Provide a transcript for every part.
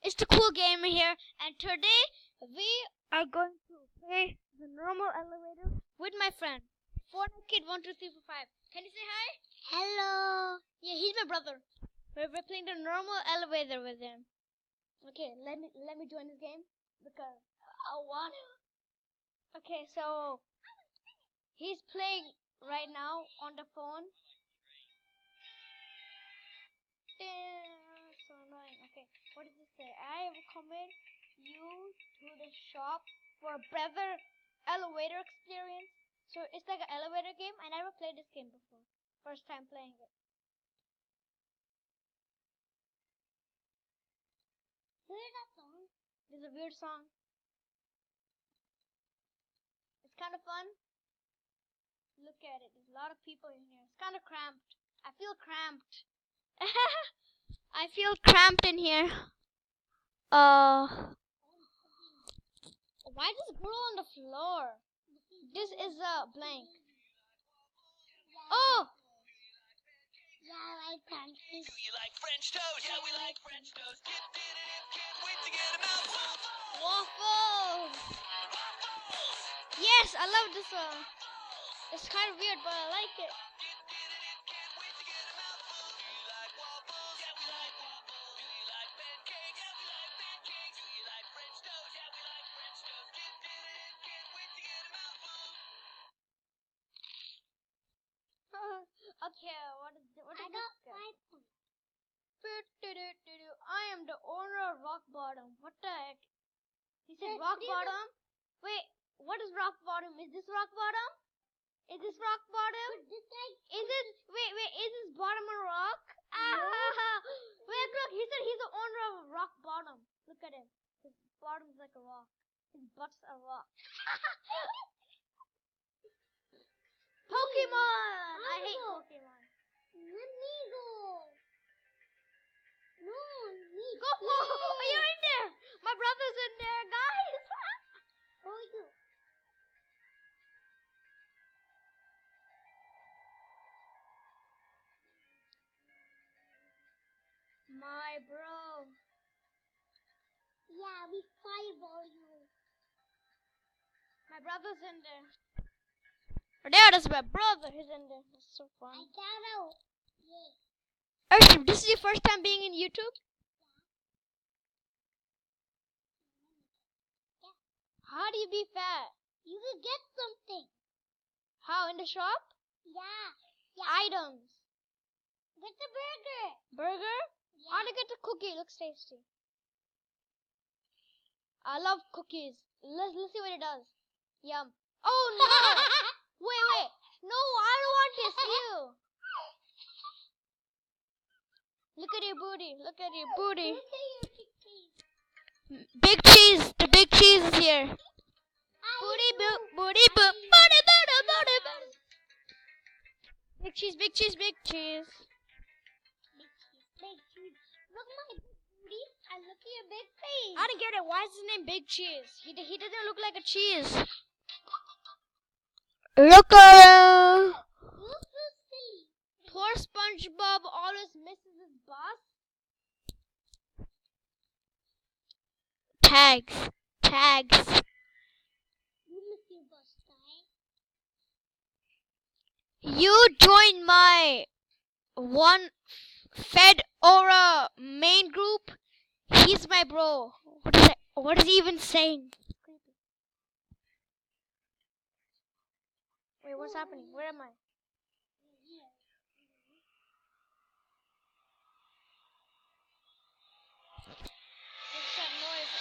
It's the cool gamer here, and today we are going to play the normal elevator with my friend, Fortnite Kid 12345. Can you say hi? Hello. Yeah, he's my brother. We're playing the normal elevator with him. Okay, let me join this game because I want to. Okay, so he's playing right now on the phone. So annoying. Okay, what does it say? I recommend you to the shop for a better elevator experience. So it's like an elevator game. I never played this game before. First time playing it. Hear that song? This is a weird song. It's kind of fun. Look at it. There's a lot of people in here. It's kind of cramped. I feel cramped. I feel cramped in here. Why does it grow on the floor? This is a blank. Oh! Yeah, I like pancakes. Do you like French toast? Yeah, we like French toast. Can't wait to get 'em out. Waffles! Yes, I love this song. It's kind of weird, but I like it. Okay, what is I this? got guy? 5 points. I am the owner of Rock Bottom. What the heck? He said That's Rock really Bottom? Wait, what is Rock Bottom? Is this Rock Bottom? Is this Rock Bottom? This guy, Is it? Wait, is this bottom a rock? No. Wait, look, he said he's the owner of Rock Bottom. Look at him. His bottom's like a rock. His butt's a rock. Pokemon! I hate Amigo. Pokemon. let me go. No, me. Go for Oh, you're in there! My brother's in there, guys! Oh, you. My bro. Yeah, we fireball you. My brother's in there. There, that's my brother. He's in there. That's so I fun. got out. Yeah. Arshim, this is your first time being in YouTube? Yeah. How do you be fat? You will get something. How, in the shop? Yeah. Items. Get the burger. Burger? Yeah. I want to get the cookie. It looks tasty. I love cookies. Let's see what it does. Yum. Oh no! Wait. No, I don't want this. Ew. Look at your booty. Look at your booty. Look at your pictures. Big cheese. The big cheese is here. Booty boop. Booty boop. Booty booty booty booty. Big cheese. Big cheese. Big cheese. Big cheese. Look my big booty and look at your big face. I don't get it. Why is his name Big Cheese? He doesn't look like a cheese. Look at him. You're so silly. Poor SpongeBob always misses his bus. Tags. You miss your bus time. You join my one Fedora main group. He's my bro. What is he even saying? Wait, what's happening? Where am I? What's that noise?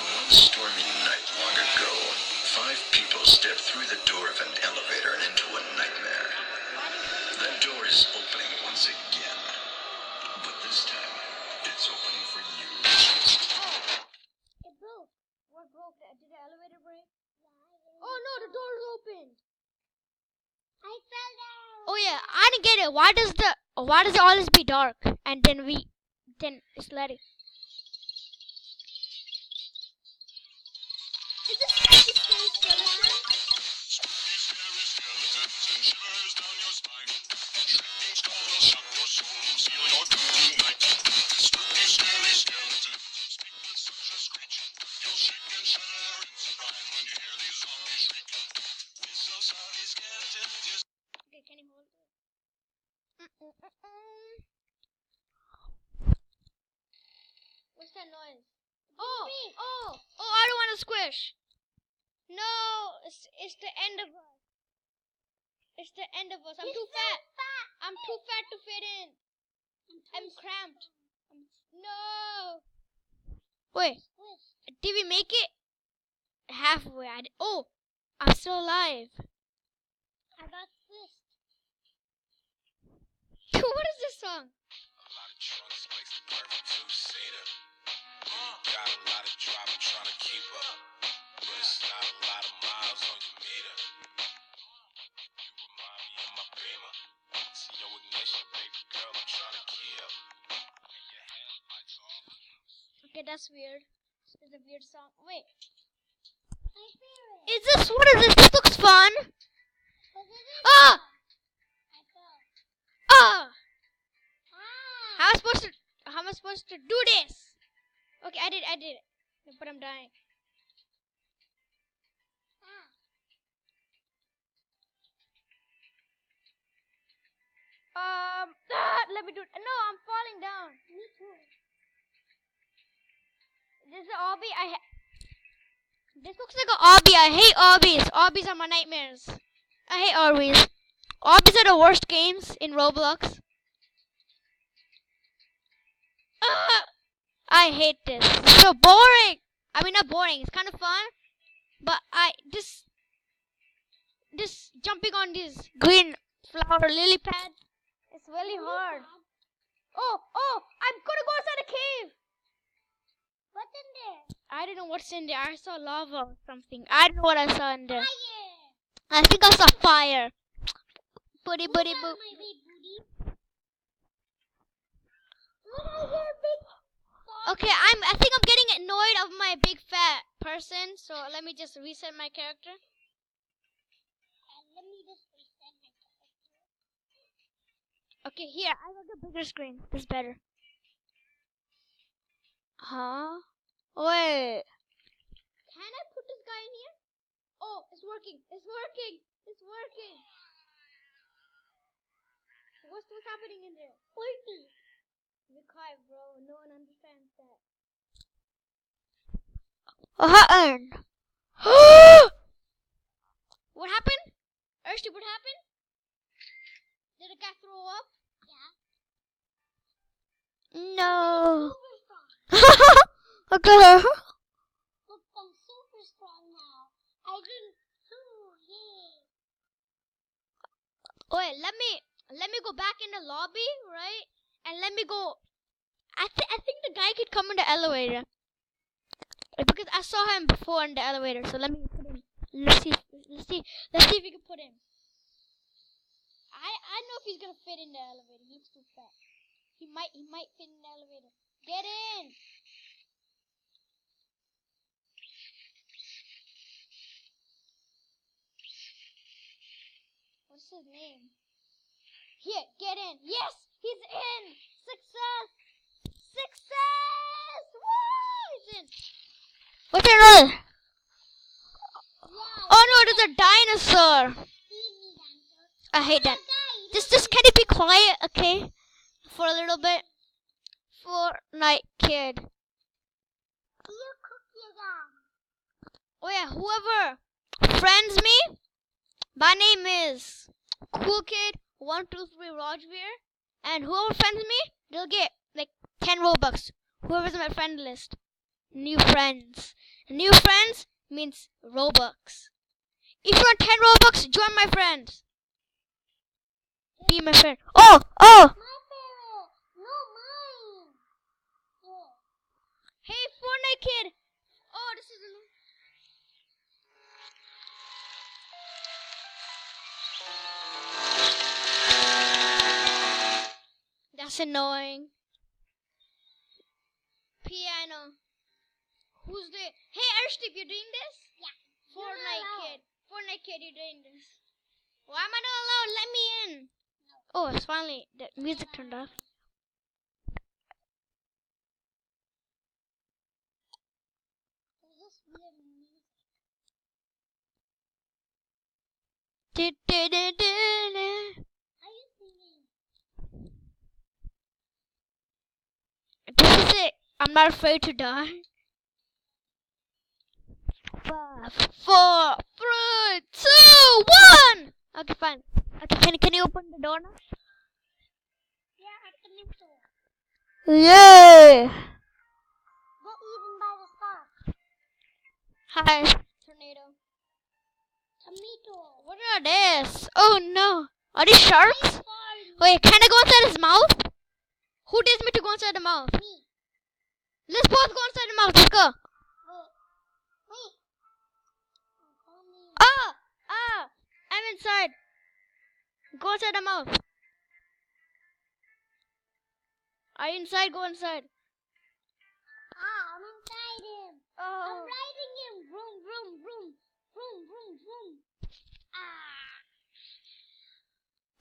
One stormy night long ago, 5 people stepped through the door of an elevator and into a nightmare. That door is opening once again. But this time, it's opening for you. It broke. What broke? Did the elevator break? Oh no, the door is opened. I fell down. Oh yeah, I didn't get it. Why does it always be dark and then it's lighting? Is this supposed to stay still now? What's that noise? Oh! I don't want to squish. No, it's the end of us. It's the end of us. I'm too fat. I'm too fat to fit in. I'm cramped. No. Wait. Did we make it halfway? I'm still alive. I got this. What is this song? A lot of trunks makes the perfect two-seater. Got a lot of drama trying to keep up, but it's not a lot of miles on your meter. You remind me of my Beamer. See your ignition, baby girl, I'm trying to kill. Your headlights off. Okay, that's weird. It's a weird song. Wait. My favorite. What is this? This looks fun. What is it? Ah! I fell. Ah! Ah. How am I supposed to do this? Okay, I did it. But I'm dying. Let me do it. No, I'm falling down. Me too. This is an obby. This looks like an obby. I hate obbies. Obbies are my nightmares. I hate obbies. Obbies are the worst games in Roblox. I hate this. It's so boring. I mean, not boring. It's kind of fun, but this jumping on this green flower lily pad, it's really hard. Oh! I'm gonna go inside a cave. What's in there? I don't know what's in there. I saw lava or something. I don't know what I saw in there. Fire. I think I saw fire. Booty Look booty at boo. my big booty. Look at your big. Okay, I think I'm getting annoyed of my big fat person. So let me just reset my character. Let me just reset my character. Okay, here I got the bigger screen. This is better. Huh? Wait. Can I put this guy in here? Oh, it's working. It's working. It's working. What's happening in there? Working. Rekai, bro. No one understands that. What happened? What happened? Urshti, what happened? Did the guy throw up? Yeah. No. Super strong. Okay. Look, I'm super strong now. I can. Ooh, yay. Wait, let me go back in the lobby, right? And let me go. I think the guy could come in the elevator because I saw him before in the elevator. So let me put him. Let's see if we can put him. I know if he's gonna fit in the elevator. He looks too fat. He might fit in the elevator. Get in. What's his name? Here, get in. Yes, he's in. Success. Woo! He's in. What's that noise? Yeah. Oh no, there's a dinosaur. Easy dancer. I hate that. Guy, Just can you be quiet, okay? For a little bit. Fortnite kid. you cookie again. Oh yeah, whoever friends me, my name is Cool Kid 123 Rajveer, and whoever friends me, they'll get like 10 Robux. Whoever's on my friend list. New friends. New friends means Robux. If you want 10 Robux, join my friends. Be my friend. Oh! My favorite. No, mine. Yeah. Hey, Fortnite kid. Oh, this is That's annoying. Piano. Who's the? Hey, Arshdeep, you doing this? Yeah. Fortnite kid, you doing this? Why am I not allowed? Let me in. Oh, it's finally the music turned off. There's this weird music. Du-du-du-du-du. Are you singing? I'm not afraid to die. 5, 4, 3, 2, 1. Okay, fine. Okay, can you open the door now? Yeah, at the middle. Yay! Get eaten by the shark. Hi, tornado. Tomato. What are this? Oh no. Are these sharks? Sorry. Wait, can I go inside his mouth? Who dares me to go inside the mouth? Me. Let's both go inside the mouth. Let's go. Wait. I'm coming. Ah! I'm inside. Go inside the mouth. Are you inside? Go inside. I'm inside him. I'm Oh. riding him. Vroom, vroom, vroom. Vroom, vroom, vroom.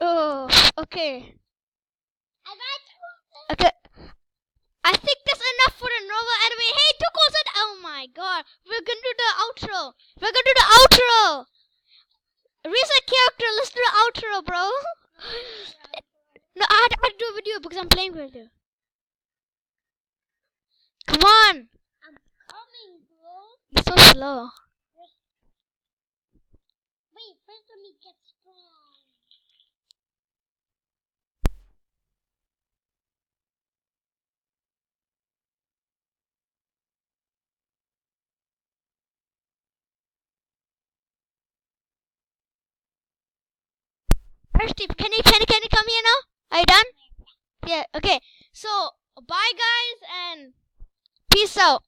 Oh. Okay. I got you. Okay. I think that's enough for the normal anime. Hey, two calls and oh my god. We're gonna do the outro. We're gonna do the outro. Reset character. Let's do the outro, bro. No, I had to do a video because I'm playing with you. Come on. I'm coming, bro. You're so slow. Wait, first let me get strong. Alright, Steve, can you come here now? Are you done? Yeah, okay. So, bye guys and peace out.